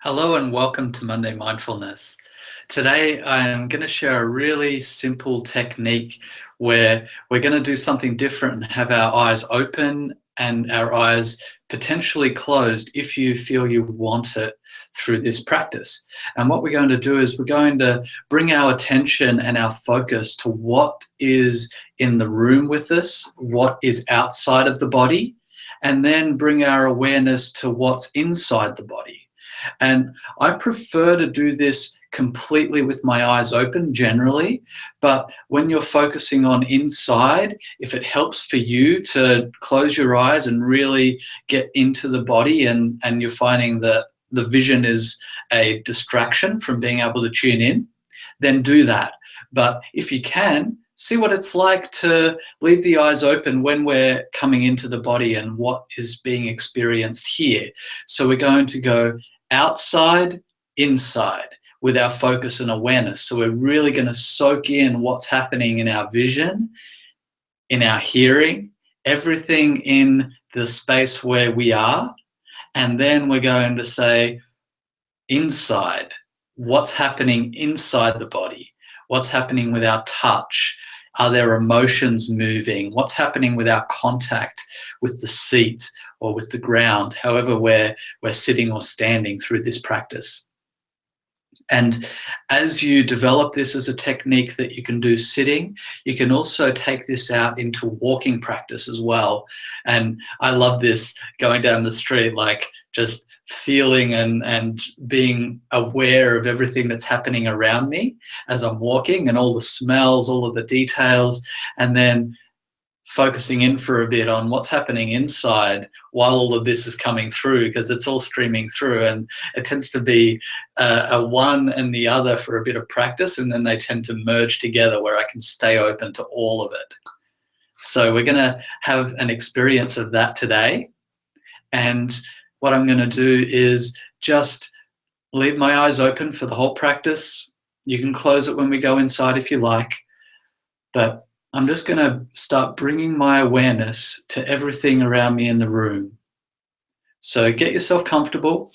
Hello and welcome to Monday Mindfulness. Today I am going to share a really simple technique where we're going to do something different and have our eyes open and our eyes potentially closed if you feel you want it through this practice. And what we're going to do is we're going to bring our attention and our focus to what is in the room with us, what is outside of the body, and then bring our awareness to what's inside the body. And I prefer to do this completely with my eyes open generally, but when you're focusing on inside, if it helps for you to close your eyes and really get into the body and you're finding that the vision is a distraction from being able to tune in, then do that. But if you can, see what it's like to leave the eyes open when we're coming into the body and what is being experienced here. So we're going to go outside, inside with our focus and awareness. So we're really going to soak in what's happening in our vision, in our hearing, everything in the space where we are. And then we're going to say inside, what's happening inside the body? What's happening with our touch? Are there emotions moving? What's happening with our contact with the seat or with the ground, however we're sitting or standing through this practice? And as you develop this as a technique that you can do sitting, you can also take this out into walking practice as well. And I love this going down the street, like just feeling and being aware of everything that's happening around me as I'm walking and all the smells, all of the details, and then focusing in for a bit on what's happening inside while all of this is coming through, because it's all streaming through, and it tends to be a one and the other for a bit of practice, and then they tend to merge together where I can stay open to all of it. So we're going to have an experience of that today, and what I'm going to do is just leave my eyes open for the whole practice. You can close it when we go inside if you like, but I'm just going to start bringing my awareness to everything around me in the room. So get yourself comfortable,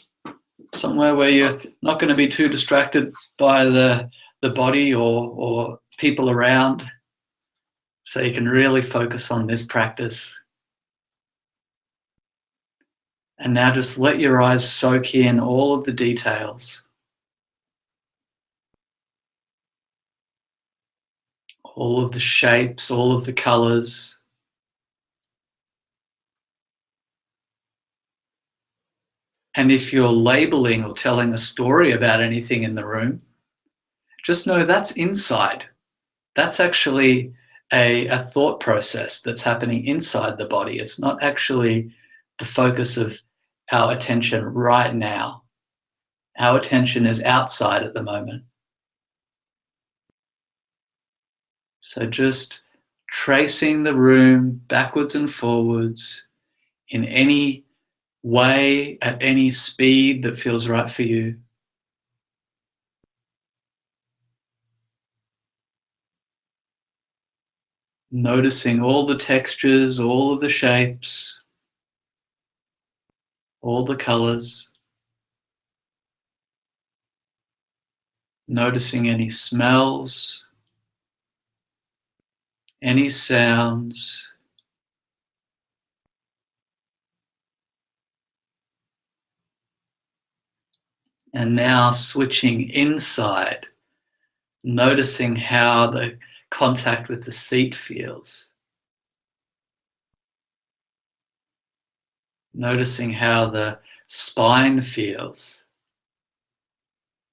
somewhere where you're not going to be too distracted by the body or people around, so you can really focus on this practice. And now just let your eyes soak in all of the details, all of the shapes, all of the colors. And if you're labeling or telling a story about anything in the room, just know that's inside. That's actually a thought process that's happening inside the body. It's not actually the focus of our attention right now. Our attention is outside at the moment. So just tracing the room backwards and forwards in any way, at any speed that feels right for you. Noticing all the textures, all of the shapes, all the colors. Noticing any smells, any sounds. And now switching inside, noticing how the contact with the seat feels. Noticing how the spine feels.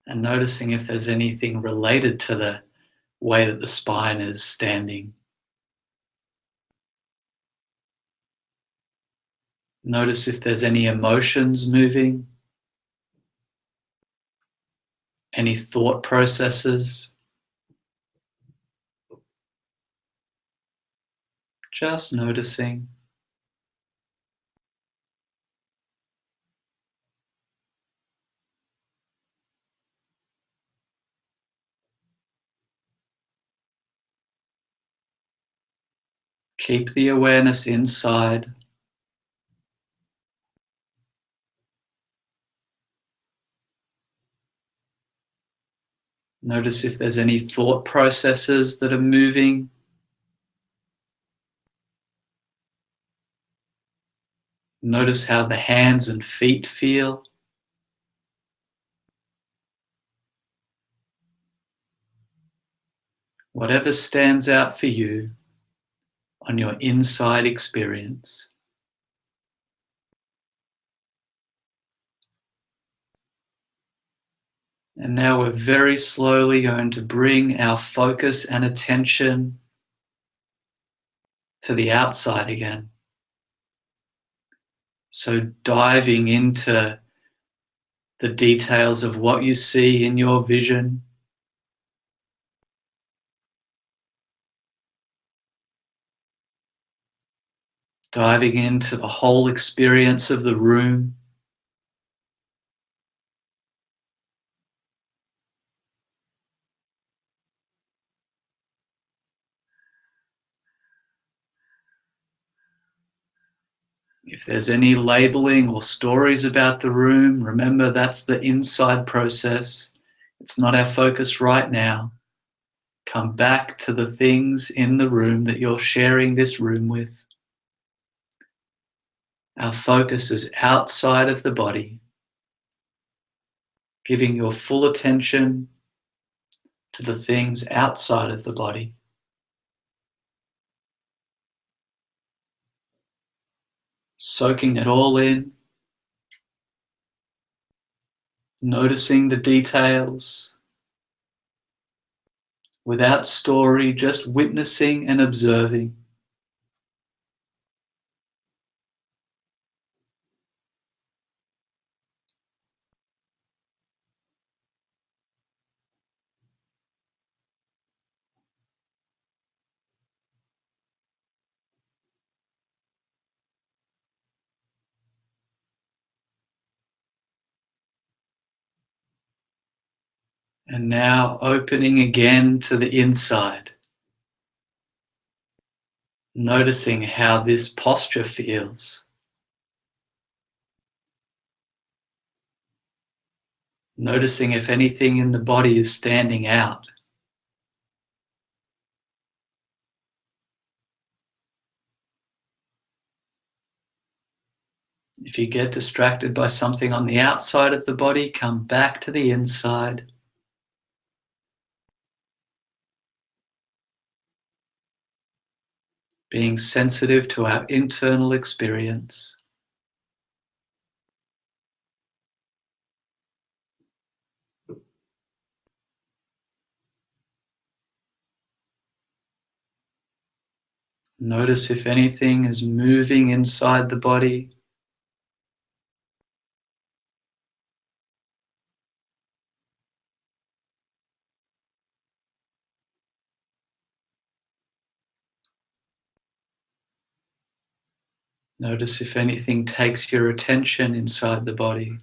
And noticing if there's anything related to the way that the spine is standing. Notice if there's any emotions moving, any thought processes. Just noticing. Keep the awareness inside. Notice if there's any thought processes that are moving. Notice how the hands and feet feel. Whatever stands out for you on your inside experience. And now we're very slowly going to bring our focus and attention to the outside again. So diving into the details of what you see in your vision. Diving into the whole experience of the room. If there's any labeling or stories about the room, remember that's the inside process. It's not our focus right now. Come back to the things in the room that you're sharing this room with. Our focus is outside of the body, giving your full attention to the things outside of the body. Soaking it all in, noticing the details, without story, just witnessing and observing. And now opening again to the inside. Noticing how this posture feels. Noticing if anything in the body is standing out. If you get distracted by something on the outside of the body, come back to the inside. Being sensitive to our internal experience. Notice if anything is moving inside the body. Notice if anything takes your attention inside the body.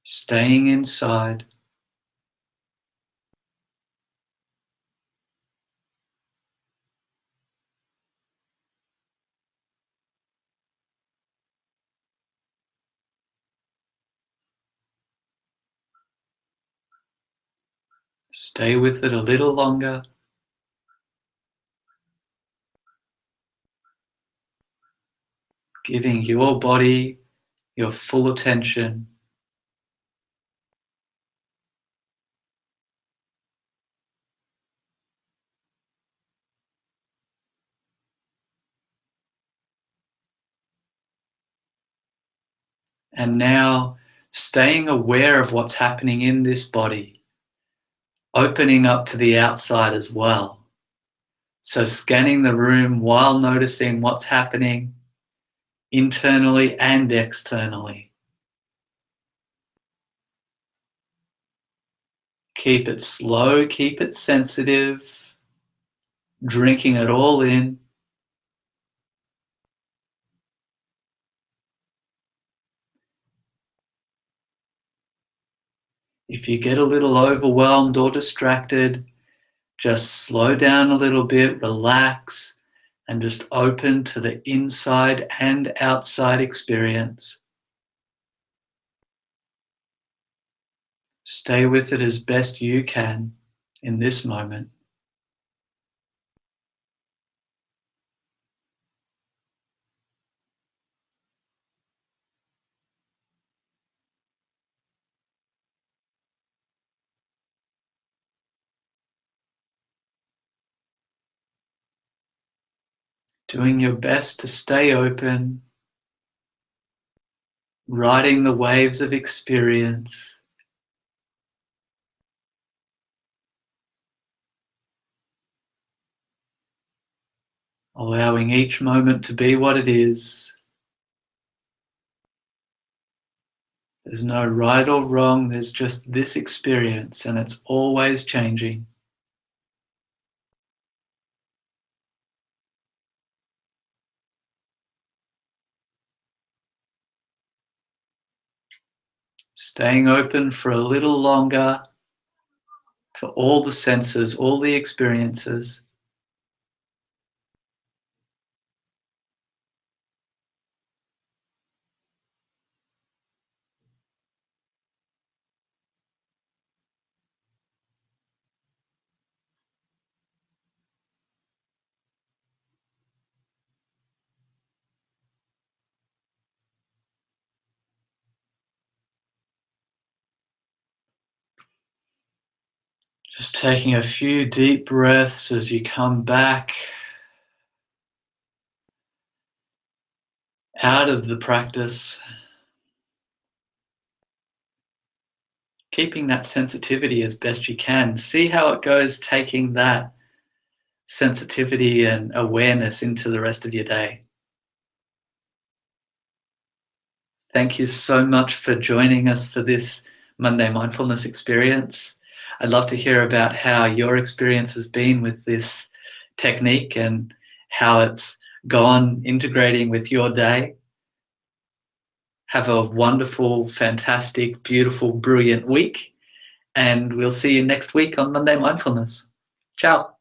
Staying inside. Stay with it a little longer. Giving your body your full attention. And now staying aware of what's happening in this body, opening up to the outside as well. So scanning the room while noticing what's happening internally and externally. Keep it slow, keep it sensitive, drinking it all in. If you get a little overwhelmed or distracted, just slow down a little bit, relax, and just open to the inside and outside experience. Stay with it as best you can in this moment. Doing your best to stay open, riding the waves of experience, allowing each moment to be what it is. There's no right or wrong, there's just this experience, and it's always changing. Staying open for a little longer to all the senses, all the experiences. Just taking a few deep breaths as you come back out of the practice. Keeping that sensitivity as best you can. See how it goes, taking that sensitivity and awareness into the rest of your day. Thank you so much for joining us for this Monday mindfulness experience. I'd love to hear about how your experience has been with this technique and how it's gone integrating with your day. Have a wonderful, fantastic, beautiful, brilliant week, and we'll see you next week on Monday Mindfulness. Ciao.